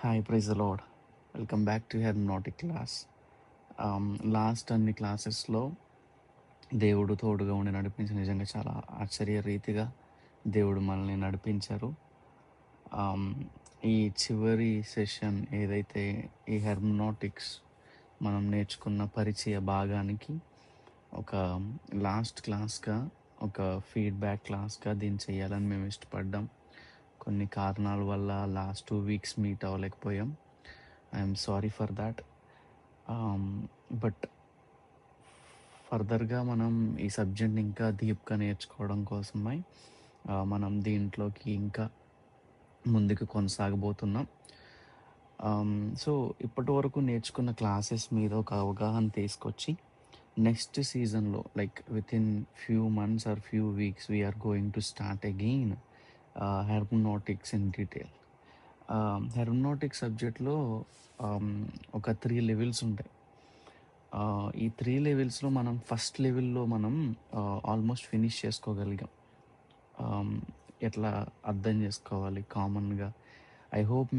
Hi praise the Lord. Welcome back to hermeneutic class. Last అన్ని క్లాసెస్లో దేవుడు తోడుగా ఉండి నడిపించి నిజంగా చాలా ఆశ్చర్య రీతిగా దేవుడు మనల్ని నడిపించారు. Um, ఈ చివరి సెషన్ ఏదైతే ఈ హెర్మనాటిక్స్ మనం నేర్చుకున్న పరిచయ భాగానికి ఒక లాస్ట్ క్లాస్గా, ఒక ఫీడ్బ్యాక్ క్లాస్గా దీన్ని చేయాలని మేము ఇష్టపడ్డాం. కొన్ని కారణాల వల్ల లాస్ట్ 2 వీక్స్ మీట్ అవ్వలేకపోయాం. I'm sorry for that. But ఫర్దర్గా మనం ఈ సబ్జెక్ట్ని ఇంకా డీప్గా నేర్చుకోవడం కోసమై మనం దీంట్లోకి ఇంకా ముందుకు కొనసాగబోతున్నాం. సో ఇప్పటి వరకు నేర్చుకున్న క్లాసెస్ మీద ఒక అవగాహన తీసుకొచ్చి నెక్స్ట్ సీజన్లో like with in few months or few weeks we're going to start again hermeneutics in detail. Hermeneutic సబ్జెక్ట్లో ఒక 3 లెవెల్స్ ఉంటాయి. ఈ 3 లెవెల్స్లో మనం ఫస్ట్ లెవెల్లో మనం ఆల్మోస్ట్ ఫినిష్ చేసుకోగలిగాం. ఎట్లా అర్థం చేసుకోవాలి కామన్గా. ఐ హోప్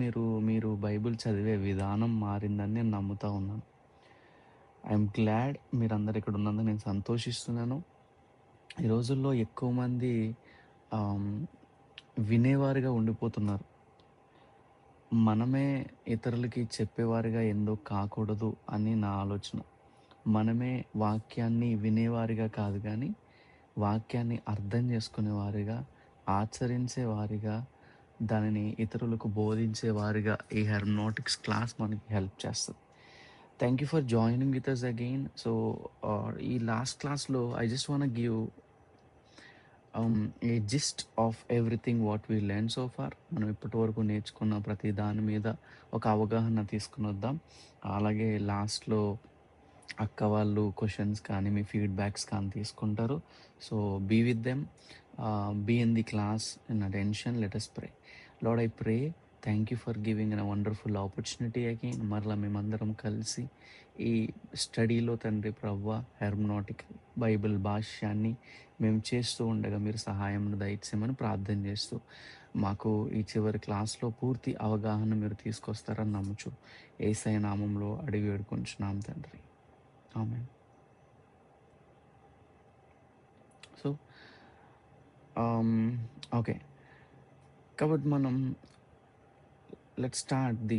మీరు బైబిల్ చదివే విధానం మారిందని నేను నమ్ముతా ఉన్నాను. ఐఎమ్ గ్లాడ్ మీరందరు ఇక్కడ ఉన్నందుకు నేను సంతోషిస్తున్నాను. ఈ రోజుల్లో ఎక్కువ మంది వినేవారుగా ఉండిపోతున్నారు. మనమే ఇతరులకి చెప్పేవారిగా ఎందుకు కాకూడదు అని నా ఆలోచన. మనమే వాక్యాన్ని వినేవారిగా కాదు కానీ వాక్యాన్ని అర్థం చేసుకునేవారిగా, ఆచరించేవారిగా, దానిని ఇతరులకు బోధించేవారిగా ఈ హెర్మనాటిక్స్ క్లాస్ మనకి హెల్ప్ చేస్తుంది. Thank you for joining with us again. So ఈ లాస్ట్ క్లాస్లో I just want give a gist of everything what we learn so far. మనం ఇప్పటి వరకు నేర్చుకున్న ప్రతి దాని మీద ఒక అవగాహన తీసుకుని వద్దాం. అలాగే లాస్ట్లో అక్క వాళ్ళు క్వశ్చన్స్ కానీ మీ ఫీడ్బ్యాక్స్ కానీ తీసుకుంటారు. So be with them, be in the class in attention. Let us pray. Lord, I pray, thank you for giving a wonderful opportunity again. మరలా మేమందరం కలిసి ఈ స్టడీలో తండ్రి ప్రవ్వ హెర్మనాటిక్ బైబిల్ భాష్యాన్ని మేము చేస్తూ ఉండగా మీరు సహాయం దయచేయమని ప్రార్థన చేస్తూ మాకు ఈ చివరి క్లాస్లో పూర్తి అవగాహన మీరు తీసుకొస్తారని నమ్ముచు యేసయ్య నామంలో అడిగి వేడుకొంచున్నాం తండ్రి, ఆమేన్. సో ఓకే, కాబట్టి మనం let start the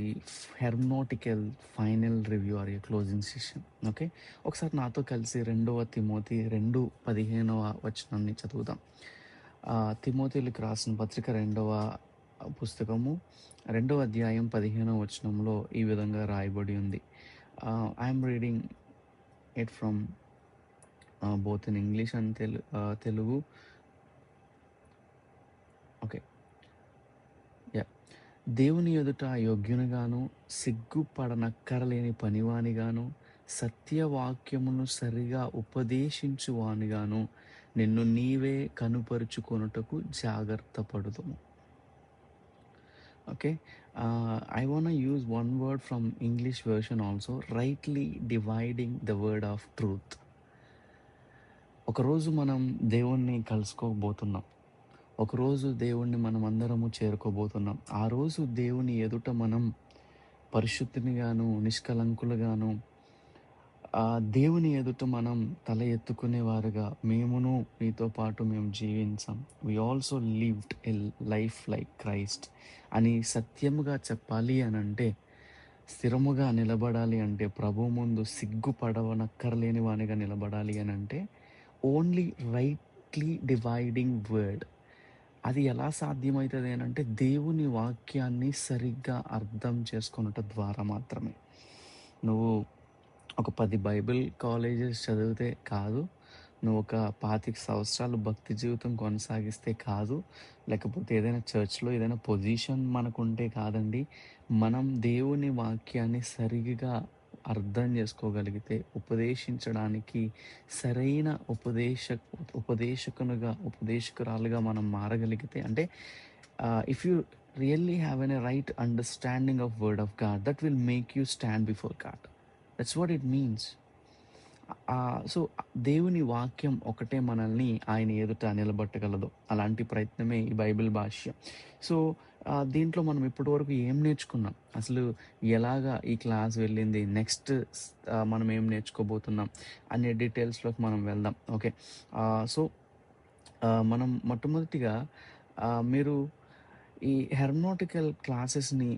hermeneutical final review or a closing session. Okay, ఒకసారి నాతో కలిసి 2వ తిమోతి 2:15 వచనాన్ని చదువుదాం. తిమోతిలకు రాసిన పత్రిక 2వ పుస్తకము 2వ అధ్యాయం 15వ వచనంలో ఈ విధంగా రాయబడి ఉంది. I'm reading it from both in English and Telugu. Okay, దేవుని ఎదుట యోగ్యునిగాను, సిగ్గుపడనక్కరలేని పనివానిగాను, సత్యవాక్యమును సరిగా ఉపదేశించువానిగాను నిన్ను నీవే కనుపరుచుకొనుటకు జాగ్రత్త పడుదుము. Okay, I want use one word from English version also, rightly dividing the word of truth. ఒకరోజు మనం దేవుణ్ణి కలుసుకోబోతున్నాం. ఒకరోజు దేవుణ్ణి మనం అందరము చేరుకోబోతున్నాం. ఆ రోజు దేవుని ఎదుట మనం పరిశుద్ధినిగాను, నిష్కలంకులుగాను, దేవుని ఎదుట మనం తల ఎత్తుకునేవారుగా మేమును మీతో పాటు మేము జీవించాం. We also lived a life like Christ అని సత్యముగా చెప్పాలి అని అంటే, స్థిరముగా నిలబడాలి అంటే, ప్రభు ముందు సిగ్గుపడవనక్కర్లేని వానిగా నిలబడాలి అని అంటే ఓన్లీ రైట్లీ డివైడింగ్ వర్డ్. అది ఎలా సాధ్యమవుతుంది అని అంటే దేవుని వాక్యాన్ని సరిగ్గా అర్థం చేసుకొనుట ద్వారా మాత్రమే. నువ్వు ఒక 10 బైబిల్ కాలేజెస్ చదివితే కాదు, నువ్వు ఒక 25 సంవత్సరాలు భక్తి జీవితం కొనసాగిస్తే కాదు, లేకపోతే ఏదైనా చర్చ్లో ఏదైనా పొజిషన్ మనకుంటే కాదండి. మనం దేవుని వాక్యాన్ని సరిగ్గా అర్థం చేసుకోగలిగితే, ఉపదేశించడానికి సరైన ఉపదేశకురాలుగా మనం మారగలిగితే, అంటే if you really have an right understanding of word of God, that will make you stand before God. That's what it means. So దేవుని వాక్యం ఒకటే మనల్ని ఆయన ఎదుట నిలబెట్టగలదు. అలాంటి ప్రయత్నమే ఈ బైబిల్ భాష్యం. సో దీంట్లో మనం ఇప్పటివరకు ఏం నేర్చుకున్నాం? అసలు ఎలాగా ఈ క్లాస్ వెళ్ళింది? నెక్స్ట్ మనం ఏం నేర్చుకోబోతున్నాం? అనే డీటెయిల్స్‌లోకి మనం వెళ్దాం. ఓకే. సో, మనం మొట్టమొదటిగా మీరు ఈ హెర్మనాటికల్ క్లాసెస్‌ని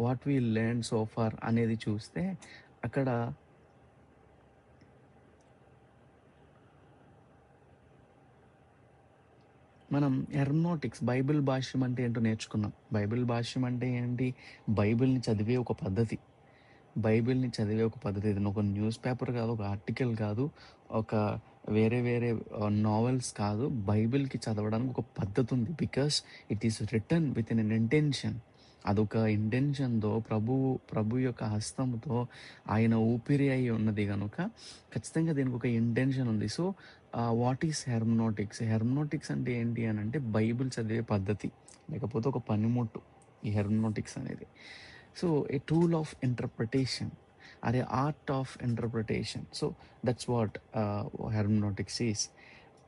what we learn so far అనేది చూస్తే అక్కడ మనం హెర్మనాటిక్స్ బైబిల్ భాష్యం అంటే ఏంటో నేర్చుకున్నాం. బైబిల్ భాష్యం అంటే ఏంటి? బైబిల్‌ని చదివే ఒక పద్ధతి. బైబిల్‌ని చదివే ఒక పద్ధతి. ఇది ఒక న్యూస్ పేపర్ కాదు, ఒక ఆర్టికల్ కాదు, ఒక వేరే వేరే నావెల్స్ కాదు. బైబిల్‌కి చదవడానికి ఒక పద్ధతుంది. Because it is written with an intention. అదొక ఇంటెన్షన్‌తో ప్రభు యొక్క హస్తంతో ఆయన ఊపిరి అయి ఉన్నది గనుక ఖచ్చితంగా దీనికి ఒక ఇంటెన్షన్ ఉంది. So, what is hermeneutics? Hermeneutics అంటే ఏంటి అనంటే బైబిల్ చదివే పద్ధతి. లేకపోతే ఒక పనిముట్టు ఈ హెర్మనాటిక్స్ అనేది. So, a tool of interpretation or a art of interpretation. So, that's what hermeneutics is.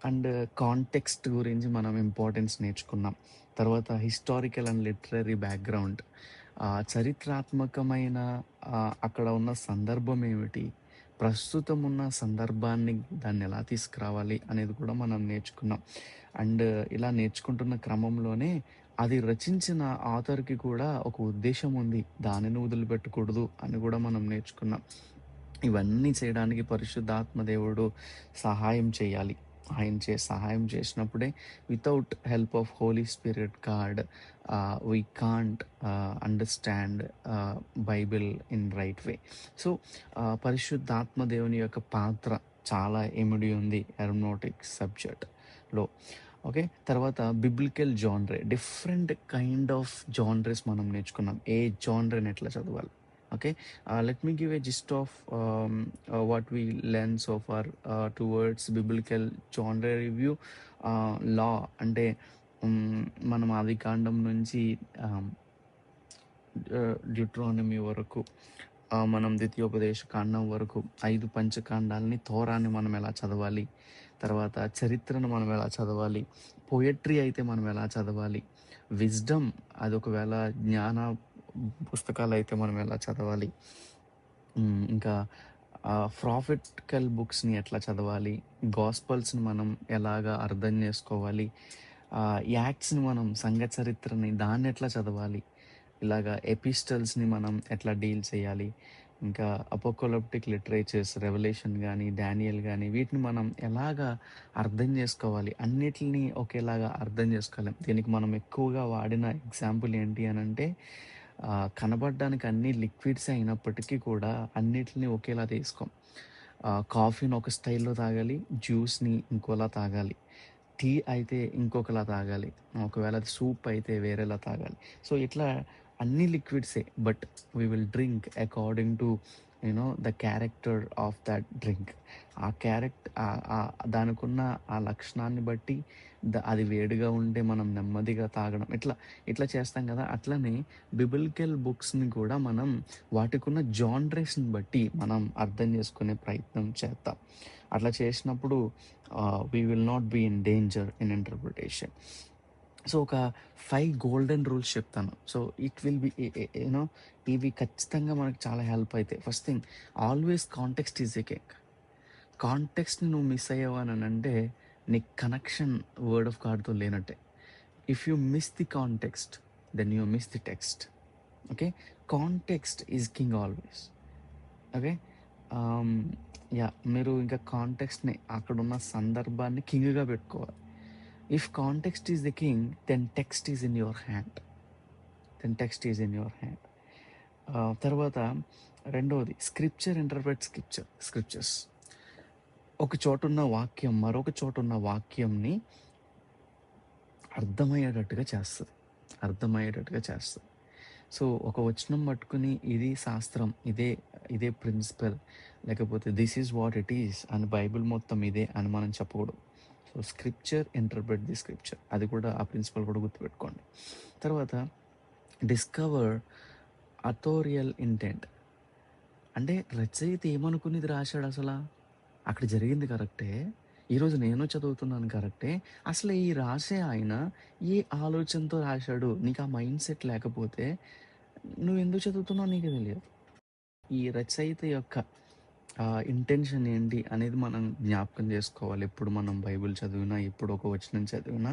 And context గురించి మనం ఇంపార్టెన్స్ నేర్చుకున్నాం. తర్వాత హిస్టారికల్ అండ్ లిటరరీ బ్యాక్‌గ్రౌండ్, చరిత్రాత్మకమైన అక్కడ ఉన్న సందర్భం ఏమిటి? ప్రస్తుతం ఉన్న సందర్భాన్ని దాన్ని ఎలా తీసుకురావాలి అనేది కూడా మనం నేర్చుకున్నాం. అండ్ ఇలా నేర్చుకుంటున్న క్రమంలోనే అది రచించిన ఆథర్‌కి కూడా ఒక ఉద్దేశ్యం ఉంది. దానిని వదిలిపెట్టకూడదు అని కూడా మనం నేర్చుకున్నాం. ఇవన్నీ చేయడానికి పరిశుద్ధాత్మ దేవుడు సహాయం చేయాలి. ఆయన సహాయం చేసినప్పుడే without help of holy spirit God we can't understand Bible in right way. So, పరిశుద్ధాత్మ దేవుని యొక్క పాత్ర చాలా ఇమిడి ఉంది హెర్మనాటిక్స్ సబ్జెక్ట్‌లో. ఓకే. తర్వాత బిబ్లికల్ జాన్రే డిఫరెంట్ కైండ్ ఆఫ్ జాన్రేస్ మనం నేర్చుకున్నాం. ఏ జాన్రేని ఎట్లా చదవాలి. Okay. Let me give a gist of what we learned so far towards biblical genre review. లా అంటే మనం ఆదికాండం నుంచి డ్యూట్రానమీ వరకు, మనం ద్వితీయోపదేశ కాండం వరకు 5 పంచకాండాలని, తోరాని మనం ఎలా చదవాలి, తర్వాత చరిత్రను మనం ఎలా చదవాలి, పోయట్రీ అయితే మనం ఎలా చదవాలి, విజ్డమ్ అది ఒకవేళ జ్ఞాన పుస్తకాలైతే మనం ఎలా చదవాలి, ఇంకా ప్రాఫిటికల్ బుక్స్‌ని ఎట్లా చదవాలి, గాస్పల్స్‌ని మనం ఎలాగా అర్థం చేసుకోవాలి, యాక్ట్స్‌ని మనం సంఘ చరిత్రని దాన్ని ఎట్లా చదవాలి, ఇలాగా ఎపిస్టల్స్‌ని మనం ఎట్లా డీల్ చేయాలి, ఇంకా అపోకలిప్టిక్ లిటరేచర్స్ రెవల్యూషన్ గానీ, డానియల్ గానీ వీటిని మనం ఎలాగా అర్థం చేసుకోవాలి, అన్నిటిని ఒకేలాగా అర్థం చేసుకోలేం. దీనికి మనం ఎక్కువగా వాడిన ఎగ్జాంపుల్ ఏంటి అనంటే కనబడడానికి అన్నీ లిక్విడ్సే అయినప్పటికీ కూడా అన్నిటిని ఒకేలా తీసుకోం. కాఫీని ఒక స్టైల్‌లో తాగాలి, జ్యూస్‌ని ఇంకోలా తాగాలి, టీ అయితే ఇంకొకలా తాగాలి, ఒకవేళ అది సూప్ అయితే వేరేలా తాగాలి. సో, ఇట్లా అన్ని లిక్విడ్సే, but we will drink according to the character of that drink. ఆ దానికున్న ఆ లక్షణాన్ని బట్టి అది వేడిగా ఉంటే మనం నెమ్మదిగా తాగడం, ఇట్లా ఇట్లా చేస్తాం కదా. అట్లనే బిబిలికల్ బుక్స్‌ని కూడా మనం వాటికున్న జాన్రేస్‌ని బట్టి మనం అర్థం చేసుకునే ప్రయత్నం చేద్దాం. అట్లా చేసినప్పుడు we will not be in danger in interpretation. So, ఒక 5 గోల్డెన్ రూల్స్ చెప్తాను. సో, ఇట్ విల్ బి ఇవి ఖచ్చితంగా మనకు చాలా హెల్ప్ అయితాయి. First thing, always context is a king. కాంటెక్స్ట్‌ని నువ్వు మిస్ అయ్యావనంటే నీ కనెక్షన్ వర్డ్ ఆఫ్ గాడ్‌తో లేనట్టే. If you miss the context, then you miss the text. Okay. Context is king always. Okay. Ah, మీరు ఇంకా కాంటెక్స్ట్‌ని అక్కడున్న సందర్భాన్ని కింగ్‌గా పెట్టుకోవాలి. If context is the king, then text is in your hand. తర్వాత రెండవది, స్క్రిప్చర్ ఇంటర్ప్రెట్ స్క్రిప్చర్స్. ఒక చోటున్న వాక్యం మరొక చోటున్న వాక్యంని అర్థమయ్యేటట్టుగా చేస్తది. సో, ఒక వచనం పట్టుకుని ఇది శాస్త్రం, ఇదే ప్రిన్సిపల్, లేకపోతే this is what it is అని బైబిల్ మొత్తం ఇదే అని మనం చెప్పకూడదు. So, scripture interpret the scripture, అది కూడా ఆ ప్రిన్సిపల్ కూడా గుర్తుపెట్టుకోండి. తర్వాత డిస్కవర్ అథోరియల్ ఇంటెంట్. అంటే రచయిత ఏమనుకుని ఇది రాశాడు అసలా? అక్కడ జరిగింది కరెక్టే. ఈరోజు నేను చదువుతున్నాను కరెక్టే. అసలు ఈ రాసే ఆయన ఏ ఆలోచనతో రాశాడు? నీకు ఆ మైండ్ సెట్ లేకపోతే నువ్వెందుకు చదువుతున్నావో నీకే తెలియదు. ఈ రచయిత యొక్క ఇంటెన్షన్ ఏంటి అనేది మనం జ్ఞాపకం చేసుకోవాలి. ఎప్పుడు మనం బైబిల్ చదివినా, ఎప్పుడు ఒక వచనం చదివినా,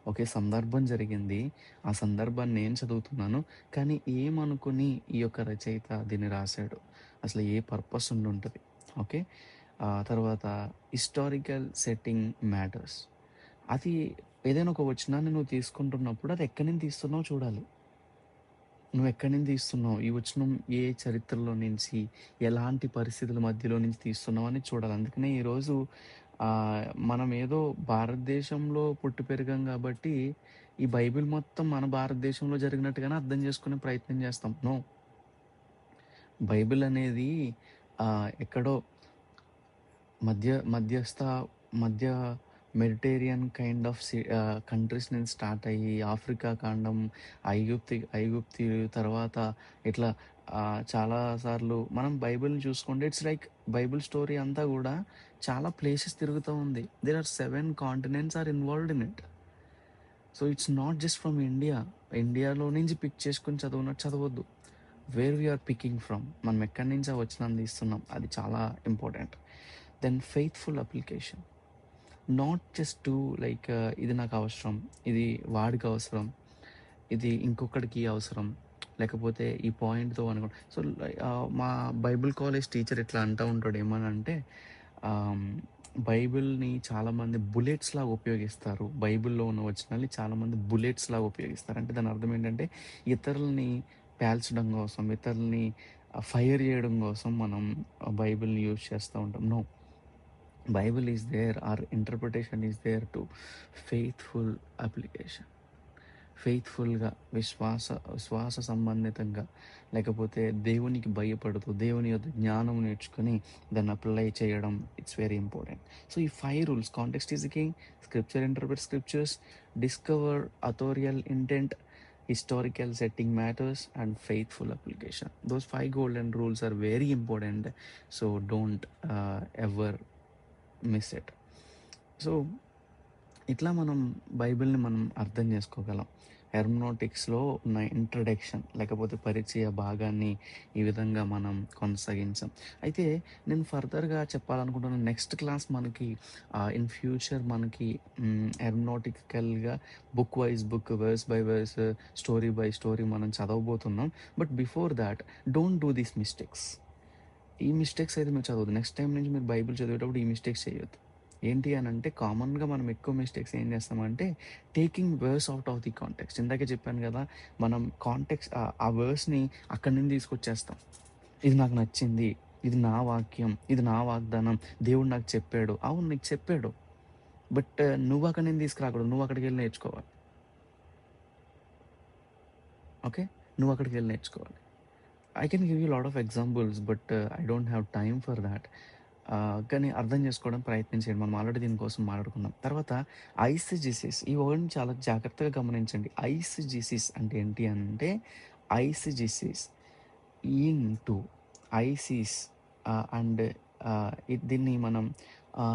ఒకే సందర్భం జరిగింది. ఆ సందర్భాన్ని నేను చదువుతున్నాను. కానీ ఏమనుకుని ఈ యొక్క రచయిత దీన్ని రాశాడు? అసలు ఏ పర్పస్ ఉండుంటది? ఓకే. తర్వాత హిస్టారికల్ సెట్టింగ్ మ్యాటర్స్. అది ఏదైనా ఒక వచనాన్ని నువ్వు తీసుకుంటున్నప్పుడు అది ఎక్కడి నుంచి తీస్తున్నావో చూడాలి. నువ్వెక్కడి నుంచి తీస్తున్నావు? ఈ వచనం ఏ చరిత్రలో నుంచి, ఎలాంటి పరిస్థితుల మధ్యలో నుంచి తీస్తున్నావు అని చూడాలి. అందుకనే ఈరోజు మనం ఏదో భారతదేశంలో పుట్టి పెరిగాం గాబట్టి, ఈ బైబిల్ మొత్తం మన భారతదేశంలో జరిగినట్టుగానే అర్థం చేసుకునే ప్రయత్నం చేస్తాం. నో. బైబిల్ అనేది ఎక్కడో మధ్యస్థ మధ్య మెడిటేరియన్ కైండ్ ఆఫ్ కంట్రీస్ నుంచి స్టార్ట్ అయ్యి ఆఫ్రికా ఖండం, ఐగుప్తు తర్వాత ఇట్లా చాలా సార్లు మనం బైబిల్‌ని చూసుకుంటే ఇట్స్ లైక్ బైబిల్ స్టోరీ అంతా గూడా చాలా ప్లేసెస్ తిరుగుతూ ఉంది. There are 7 continents are involved in it. So, it's not just from India. ఇండియాలో నుంచి పిక్ చేసుకొని చదవొద్దు. Where we are picking from, మనం ఎక్కడి నుంచి ఆ వచనాన్ని తీస్తున్నాం, అది చాలా important. Then faithful application. Not just to like ఇది నాకు అవసరం, ఇది వాడికి అవసరం, ఇది ఇంకొకడికి అవసరం, లేకపోతే ఈ పాయింట్‌తో అనుకోండి. సో, మా బైబిల్ కాలేజ్ టీచర్ ఇట్లా అంటూ ఉంటాడు. ఏమనంటే బైబిల్‌ని చాలామంది బుల్లెట్స్‌లాగా ఉపయోగిస్తారు. బైబిల్‌లో ఉన్న వచనాల్ని చాలామంది బుల్లెట్స్‌లాగా ఉపయోగిస్తారు. అంటే దాని అర్థం ఏంటంటే ఇతరులని పేల్చడం కోసం, ఇతరులని ఫైర్ చేయడం కోసం మనం బైబిల్‌ని యూజ్ చేస్తూ ఉంటాం. No. Bible is there, or interpretation is there to faithful application. ఫెయిత్‌ఫుల్‌గా విశ్వాస సంబంధితంగా, లేకపోతే దేవునికి భయపడుతూ, దేవుని యొద్ద జ్ఞానం నేర్చుకొని దాన్ని అప్లై చేయడం ఇట్స్ వెరీ ఇంపార్టెంట్. సో, ఈ 5 rules context is the king, scripture interpret scriptures, discover authorial intent, historical setting matters, and faithful application. Those 5 golden rules are very important. So don't ever miss it. So, ఇట్లా మనం బైబిల్‌ని మనం అర్థం చేసుకోగలం. హెర్మనోటిక్స్‌లో ఉన్న introduction లేకపోతే పరిచయ భాగాన్ని ఈ విధంగా మనం కొనసాగించాం. అయితే నేను ఫర్దర్‌గా చెప్పాలనుకుంటున్న నెక్స్ట్ క్లాస్ మనకి ఇన్ ఫ్యూచర్ మనకి హెర్మనోటికల్‌గా book wise book, verse by verse, story by story మనం చదవబోతున్నాం. But before that don't do these mistakes. ఈ మిస్టేక్స్ అయితే మీరు చదవద్దు. నెక్స్ట్ టైమ్ నుంచి మీరు బైబిల్ చదివేటప్పుడు ఈ మిస్టేక్స్ చేయొద్దు. ఏంటి అనంటే కామన్‌గా మనం ఎక్కువ మిస్టేక్స్ ఏం చేస్తామంటే taking verse out of the context. ఇందాకే చెప్పాను కదా! మనం ఆ వర్స్‌ని అక్కడి నుంచి తీసుకొచ్చేస్తాం. ఇది నాకు నచ్చింది, ఇది నా వాక్యం, ఇది నా వాగ్దానం, దేవుడు నాకు చెప్పాడు. అవును, నీకు చెప్పాడు. బట్ నువ్వు అక్కడి నుంచి తీసుకురాకూడదు. నువ్వు అక్కడికెళ్ళి నేర్చుకోవాలి. ఓకే. నువ్వు అక్కడికెళ్ళి నేర్చుకోవాలి. I can give you lot of examples but I don't have time for that. కానీ అర్థం చేసుకోవడానికి ప్రయత్నించండి. మనం ఆల్రెడీ దీనికోసం మాట్లాడుకున్నాం. తర్వాత ఐసీజీసీస్, ఈ వర్డ్‌ని చాలా జాగ్రత్తగా గమనించండి. ఐసీజీసీస్ అంటే ఏంటి అంటే ఐసీజీసీస్ ఇంటూ ఐసీస్ అండ్ దీన్ని మనం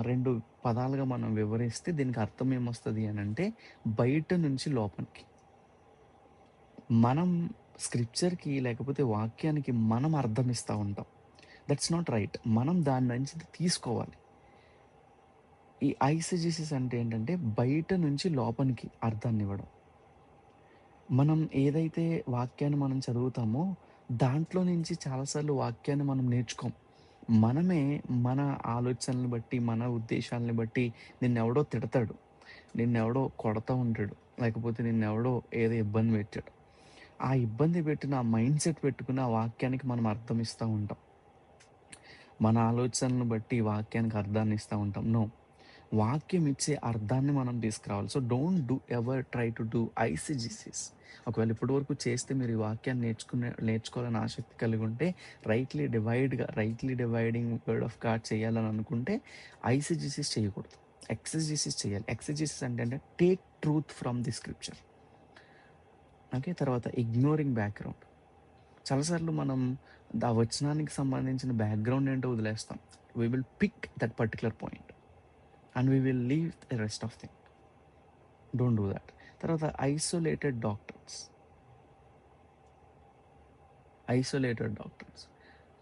2 పదాలుగా మనం వివరిస్తే దీనికి అర్థం ఏమొస్తది అనంటే బయట నుంచి లోపలికి. మనం స్క్రిప్చర్‌కి లేకపోతే వాక్యానికి మనం అర్థం ఇస్తా ఉంటాం. That's not right. మనం దాని నుంచి తీసుకోవాలి. ఈ ఐసీజీసీస్ అంటే ఏంటంటే బయట నుంచి లోపలికి అర్థాన్నివ్వడం. మనం ఏదైతే వాక్యాన్ని మనం చదువుతామో దాంట్లో నుంచి చాలాసార్లు వాక్యాన్ని మనం నేర్చుకోం. మనమే మన ఆలోచనలను బట్టి, మన ఉద్దేశాలను బట్టి నిన్నెవడో తిడతాడు. నిన్నెవడో కొడతా ఉంటాడు. లేకపోతే నిన్నెవడో ఏదో ఇబ్బంది పెట్టాడు. ఆ ఇబ్బంది పెట్టిన ఆ మైండ్ సెట్ పెట్టుకుని ఆ వాక్యానికి మనం అర్థం ఇస్తా ఉంటాం. మన ఆలోచనలను బట్టి వాక్యానికి అర్థాన్ని ఇస్తా ఉంటాం. నో. వాక్యం ఇచ్చే అర్థాన్ని మనం తీసుకురావాలి. So, don't ever try to do eisegesis. ఒకవేళ ఇప్పటి వరకు చేస్తే మీరు ఈ వాక్యాన్ని నేర్చుకోవాలని ఆసక్తి కలిగి ఉంటే rightly dividing word of God చేయాలని అనుకుంటే ఐసీజీసీస్ చేయకూడదు. ఎక్సజీసీస్ చేయాలి. ఎక్సజీసీస్ అంటే take truth from the scripture. Okay. తర్వాత ఇగ్నోరింగ్ బ్యాక్‌గ్రౌండ్. చాలాసార్లు మనం ఆ వచనానికి సంబంధించిన బ్యాక్‌గ్రౌండ్ ఏంటో వదిలేస్తాం. We will pick that particular point. And we will leave the rest of thing. Don't do that. తర్వాత ఐసోలేటెడ్ డాక్టర్స్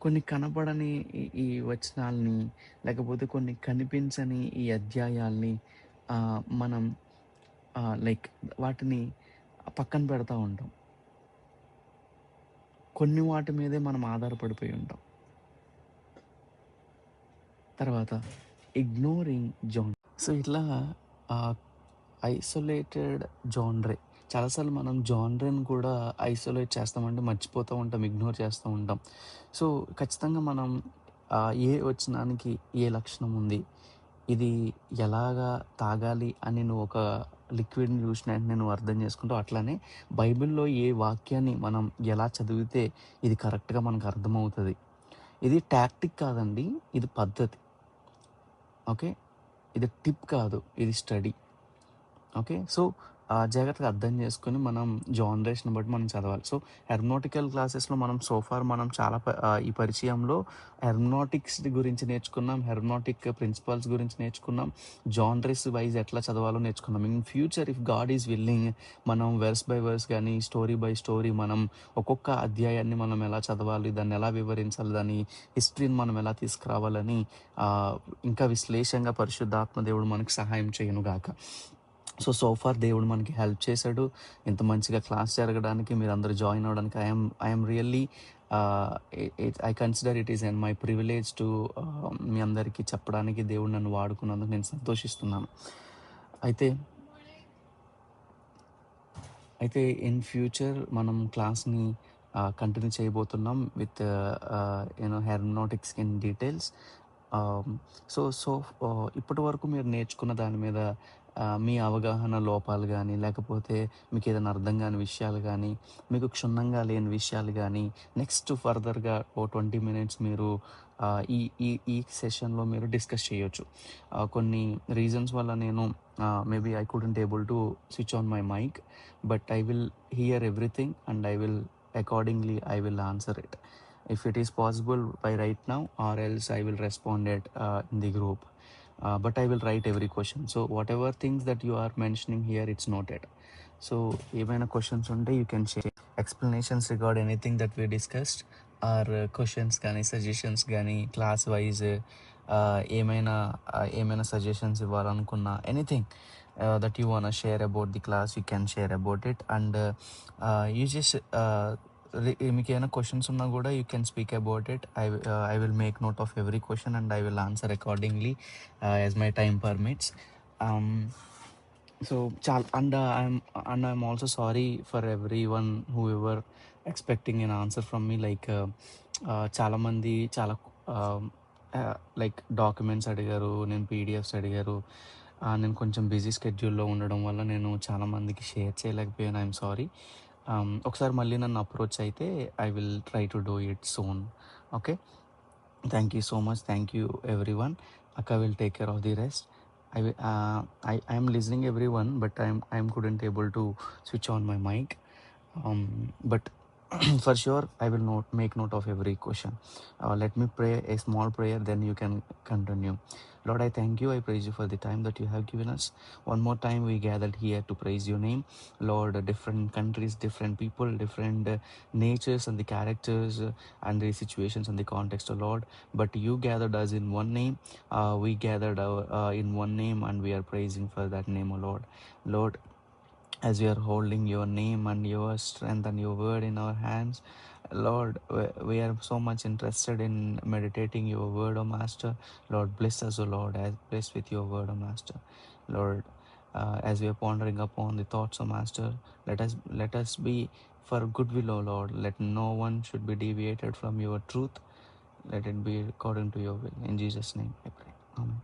కొన్ని కనపడని ఈ వచనాల్ని, లేకపోతే కొన్ని కనిపించని ఈ అధ్యాయాల్ని మనం లైక్ వాటిని పక్కన పెడతా ఉంటాం. కొన్ని వాటి మీదే మనం ఆధారపడిపోయి ఉంటాం. తర్వాత ఇగ్నోరింగ్ జాన్. సో ఇట్లా ఐసోలేటెడ్ జాన్రే, చాలాసార్లు మనం జాన్రేని కూడా ఐసోలేట్ చేస్తామంటే మర్చిపోతూ ఉంటాం, ఇగ్నోర్ చేస్తూ ఉంటాం. సో ఖచ్చితంగా మనం ఏ వచనానికి ఏ లక్షణం ఉంది, ఇది ఎలాగా తాగాలి అని నువ్వు ఒక లిక్విడ్ని చూసిన వెంటనే నువ్వు అర్థం చేసుకుంటావు. అట్లానే బైబిల్లో ఏ వాక్యాన్ని మనం ఎలా చదివితే ఇది కరెక్ట్గా మనకు అర్థమవుతుంది. ఇది టాక్టిక్ కాదండి, ఇది పద్ధతి. ఓకే, ఇది టిప్ కాదు, ఇది స్టడీ. ఓకే, సో జాగ్రత్తగా అర్థం చేసుకొని మనం జానరేషన్ బట్టి మనం చదవాలి. సో హెర్మనాటికల్ క్లాసెస్లో మనం సోఫార్ మనం చాలా ఈ పరిచయంలో హెర్మనాటిక్స్ గురించి నేర్చుకున్నాం, హెర్మనాటిక్ ప్రిన్సిపల్స్ గురించి నేర్చుకున్నాం, జానరేస్ వైజ్ ఎట్లా చదవాలో నేర్చుకున్నాం. In future if God is willing మనం వర్స్ బై వర్స్ కానీ స్టోరీ బై స్టోరీ మనం ఒక్కొక్క అధ్యాయాన్ని మనం ఎలా చదవాలి, దాన్ని ఎలా వివరించాలి, దాని హిస్టరీని మనం ఎలా తీసుకురావాలని ఇంకా విశ్లేషంగా పరిశుద్ధాత్మ దేవుడు మనకు సహాయం చేయను గాక. సో ఫార్ దేవుడు మనకి హెల్ప్ చేశాడు ఇంత మంచిగా క్లాస్ జరగడానికి, మీరు అందరూ జాయిన్ అవ్వడానికి. I'm really I consider it is and my privilege to మీ అందరికీ చెప్పడానికి దేవుడు నన్ను వాడుకున్నందుకు నేను సంతోషిస్తున్నాను. అయితే ఇన్ ఫ్యూచర్ మనం క్లాస్ని కంటిన్యూ చేయబోతున్నాం విత్ హెర్మనాటిక్స్ ఇన్ డీటెయిల్స్. సో ఇప్పటి వరకు మీరు నేర్చుకున్న దాని మీద మీ అవగాహన లోపాలు కానీ, లేకపోతే మీకు ఏదైనా అర్థం కాని విషయాలు కానీ, మీకు క్షుణ్ణంగా లేని విషయాలు కానీ, నెక్స్ట్ ఫర్దర్గా 20 minutes మీరు ఈ ఈ ఈ సెషన్లో మీరు డిస్కస్ చేయొచ్చు. కొన్ని రీజన్స్ వల్ల నేను maybe I couldn't able to switch on my mic, but I will hear everything and accordingly I will answer it if it is possible by right now, or else I will respond it in the group. But I will write every question. So whatever things that you are mentioning here, it's noted. So ఏమైనా questions ఉంటే you can share explanations regarding anything that we discussed, or questions కానీ suggestions కానీ class wise ఏమైనా suggestions ఇవ్వాలనుకున్నా, anything that you want to share about the class, you can share about it. And you just మీకు ఏమైనా questions ఉన్నా కూడా you can speak about it. I will make note of every question and I will answer accordingly as my time permits. So I'm also sorry for everyone who were expecting an answer from me. Like చాలామంది చాలా like documents అడిగారు, నేను PDFs అడిగారు. నేను కొంచెం busy స్కెడ్యూల్లో ఉండడం వల్ల నేను చాలామందికి షేర్ చేయలేకపోయాను. I'm sorry. ఒకసారి మళ్ళీ నన్ను అప్రోచ్ అయితే I will try to do it soon. Okay, thank you so much. Thank you every one. Akka will take care of the rest. I am listening everyone, but I am couldn't able to switch on my mic. But for sure I will make note of every question. Let me pray a small prayer, then you can continue. Lord, I thank you, I praise you for the time that you have given us. One more time we gathered here to praise your name. Lord, different countries, different people, different natures and the characters and the situations and the context, oh Lord, but you gathered us in one name. We gathered in one name, and we are praising for that name, oh Lord, as we are holding your name and your strength and your word in our hands. Lord, we are so much interested in meditating your word, oh Master. Lord, bless us, oh Lord, as blessed with your word, oh Master. Lord, as we are pondering upon the thoughts, oh Master, let us be for goodwill, oh Lord. Let no one should be deviated from your truth. Let it be according to your will. In Jesus' name I pray. Amen.